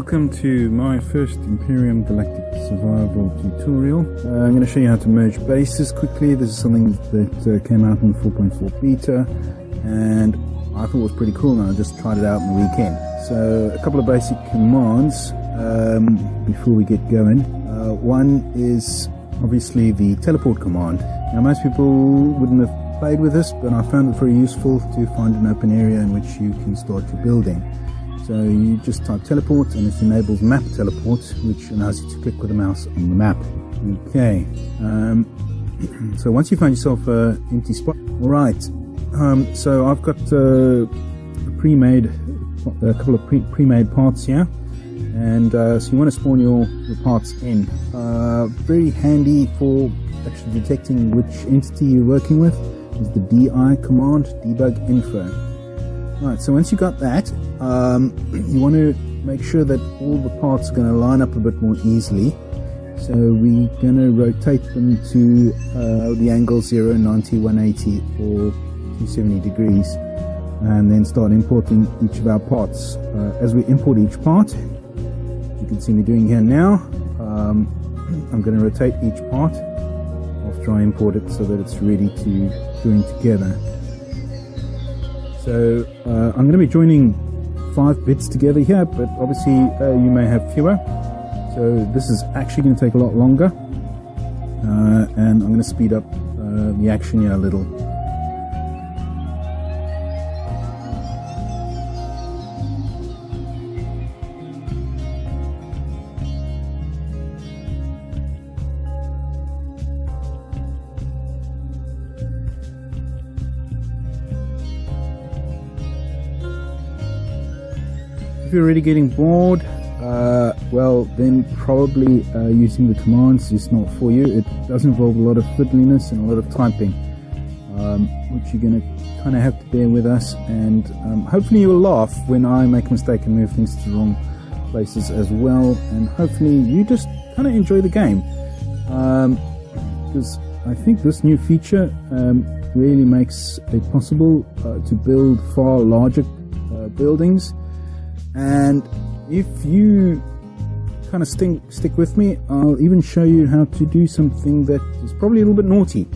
Welcome to my first Empyrion Galactic Survival tutorial. I'm going to show you how to merge bases quickly. This is something that came out in 4.4 beta and I thought it was pretty cool, and I just tried it out on the weekend. So a couple of basic commands before we get going. One is obviously the teleport command. Now most people wouldn't have played with this, but I found it very useful to find an open area in which you can start your building. So you just type teleport and it enables map teleport, which allows you to click with the mouse on the map. Okay, so once you find yourself an empty spot, alright, so I've got a couple of pre-made parts here, and so you want to spawn your parts in. Very handy for actually detecting which entity you're working with is the DI command, debug info. Right, so once you got that, you want to make sure that all the parts are going to line up a bit more easily. So we're going to rotate them to the angle 0, 90, 180 or 270 degrees, and then start importing each of our parts. As we import each part, you can see me doing here now, I'm going to rotate each part after I import it so that it's ready to join together. So I'm going to be joining 5 bits together here, but obviously you may have fewer. So this is actually going to take a lot longer, and I'm going to speed up the action here a little. If you're already getting bored, well then probably using the commands is not for you. It does involve a lot of fiddliness and a lot of typing, which you're going to kind of have to bear with us, and hopefully you'll laugh when I make a mistake and move things to the wrong places as well, and hopefully you just kind of enjoy the game, because I think this new feature really makes it possible to build far larger buildings. And if you kind of stick with me, I'll even show you how to do something that is probably a little bit naughty.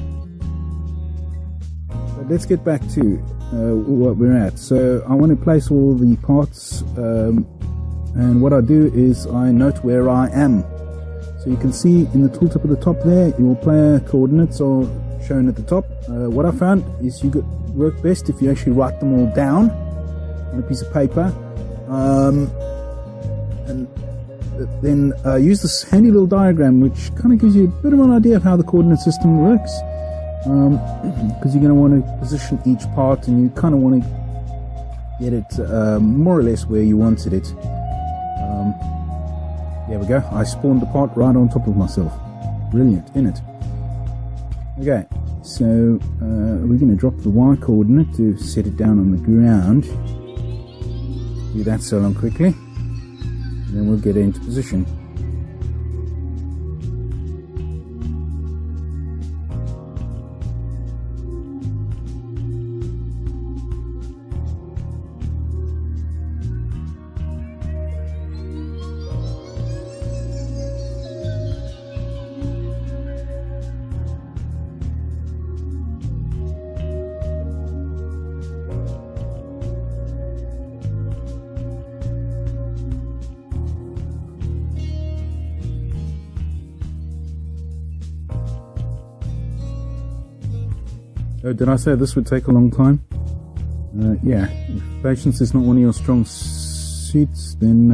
But let's get back to what we're at. So I want to place all the parts, and what I do is I note where I am. So you can see in the tooltip at the top there, your player coordinates are shown at the top. What I found is you work best if you actually write them all down on a piece of paper. And then use this handy little diagram, which kind of gives you a bit of an idea of how the coordinate system works, because you're going to want to position each part, and you kind of want to get it more or less where you wanted it. There we go, I spawned the part right on top of myself. Brilliant, isn't it? Okay, so we're going to drop the Y coordinate to set it down on the ground. Do that so long quickly, and then we'll get it into position. Oh, did I say this would take a long time? Yeah, if patience is not one of your strong suits, then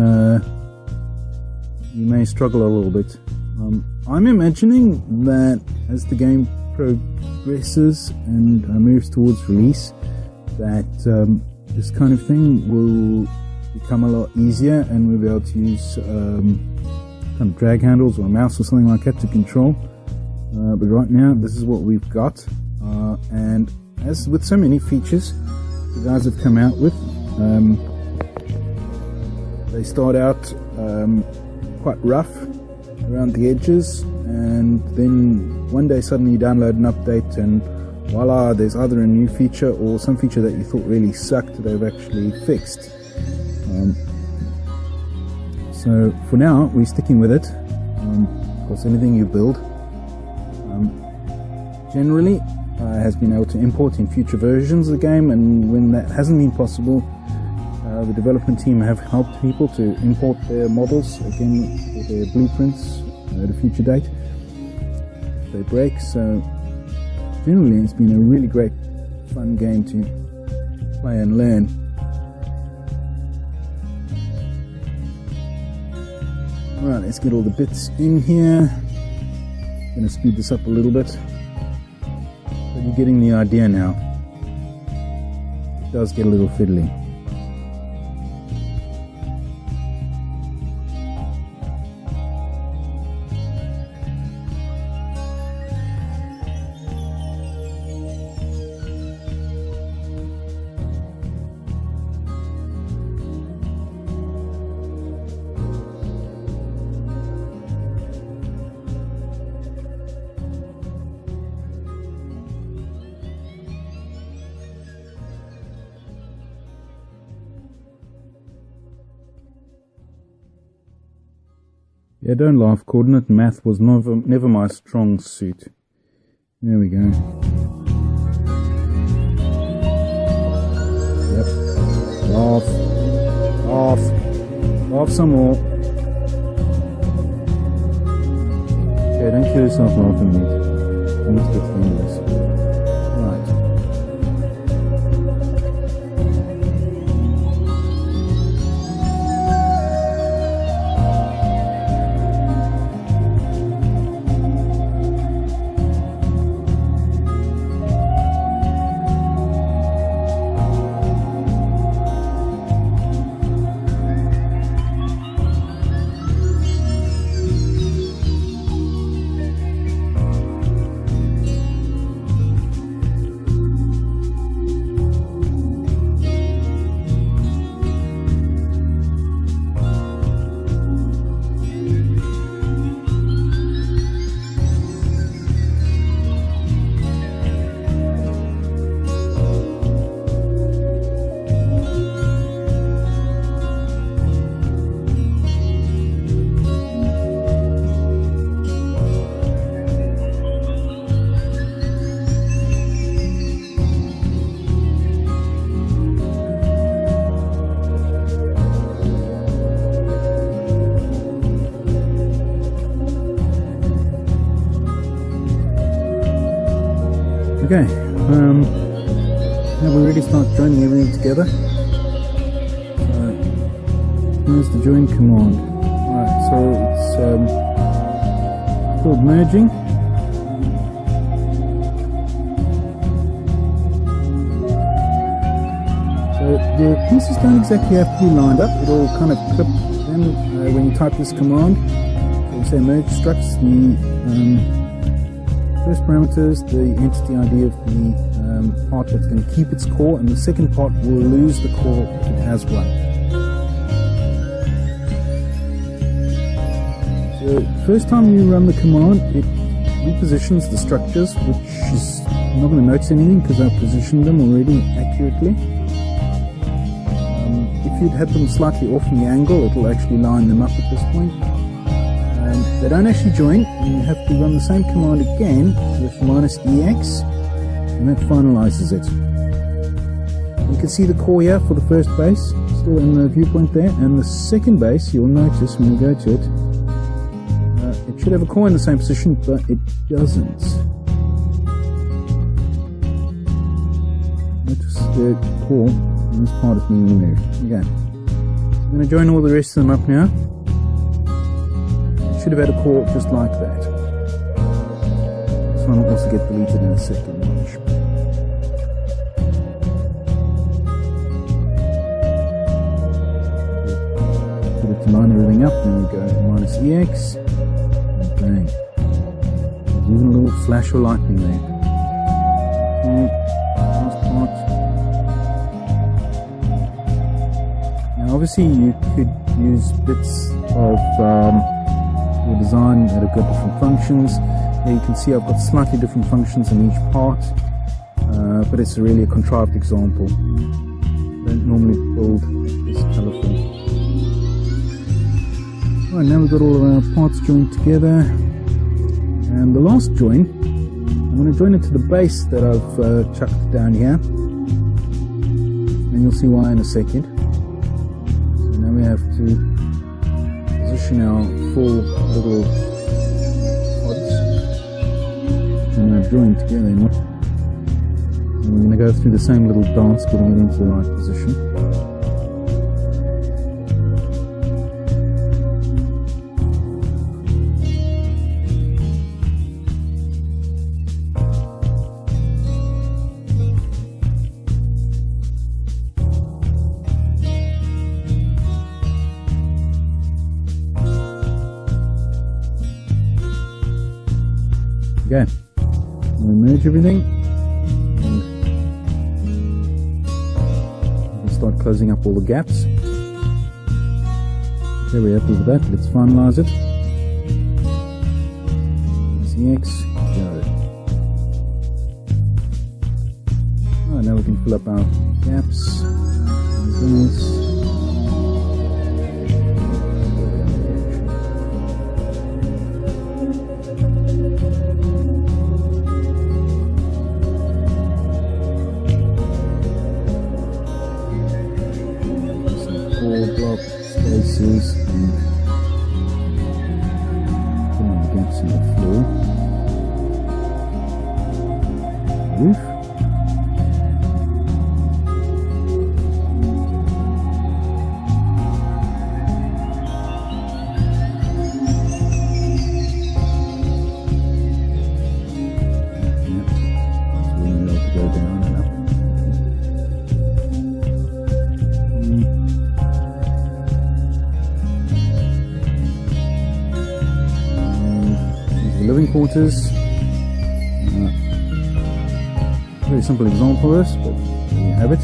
you may struggle a little bit. I'm imagining that as the game progresses and moves towards release, that this kind of thing will become a lot easier, and we'll be able to use kind of drag handles or a mouse or something like that to control. But right now, this is what we've got. And as with so many features the guys have come out with, they start out quite rough around the edges, and then one day suddenly you download an update and voila, there's either a new feature or some feature that you thought really sucked they've actually fixed. So So for now, we're sticking with it. Of course, anything you build generally has been able to import in future versions of the game, and when that hasn't been possible, the development team have helped people to import their models again for their blueprints at a future date if they break. So generally it's been a really great fun game to play and learn. Alright, let's get all the bits in here. I'm going to speed this up a little bit, but you're getting the idea now. It does get a little fiddly. Yeah, don't laugh, coordinate math was never my strong suit. There we go. Yep. Laugh some more. Okay, don't kill yourself laughing, mate. I need to get through this. Right. Okay, now we already start joining everything together. So here's the join command. Alright, so it's called merging. So the pieces don't exactly have to be lined up, it'll kind of clip them when you type this command. So you say mergestructs, the first parameter is the entity ID of the part that's going to keep its core, and the second part will lose the core if it has one. So the first time you run the command, it repositions the structures, which is I'm not going to notice anything because I've positioned them already accurately. If you'd had them slightly off in the angle, it'll actually line them up at this point. They don't actually join, and you have to run the same command again with -EX, and that finalizes it. You can see the core here for the first base, still in the viewpoint there, and the second base, you'll notice when you go to it, it should have a core in the same position, but it doesn't. Notice the core in this part is being removed. Okay. I'm going to join all the rest of them up now. Should have had a core just like that. This one will also get deleted in a second. Get it to line everything up, then we go -EX, and bang. There's even a little flash of lightning there. Okay, last part. Now obviously you could use bits of design that have got different functions. Here you can see I've got slightly different functions in each part, but it's really a contrived example. I don't normally build this colourful. Right, now we've got all of our parts joined together. And the last join, I'm going to join it to the base that I've chucked down here. And you'll see why in a second. So now we have to position our 4 little pods. And they're joined together. And we're going to go through the same little dance, getting it into the right position. Okay, we'll merge everything and we'll start closing up all the gaps. Okay, we're happy with that. Let's finalize it. EGS, go. Alright, now we can fill up our gaps. Block spaces and fill in the gaps in the floor. Roof. So we're able to go down and up. Living quarters. Very simple example of this, but there you have it.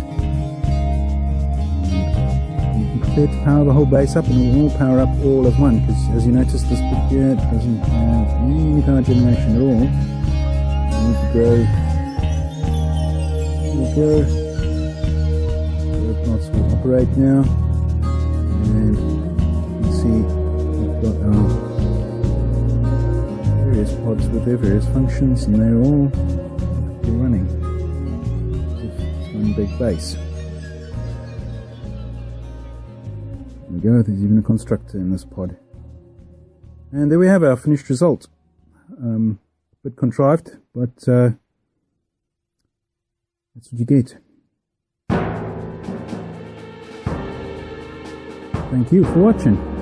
You can prepare to power the whole base up, and it will all power up all as one, because as you notice, this bit here doesn't have any power generation at all. You need to go. There we go. The plots will operate now, and you can see we've got our various pods with their various functions, and they're all running as if it's one big base. There we go, there's even a constructor in this pod. And there we have our finished result. A bit contrived, but that's what you get. Thank you for watching.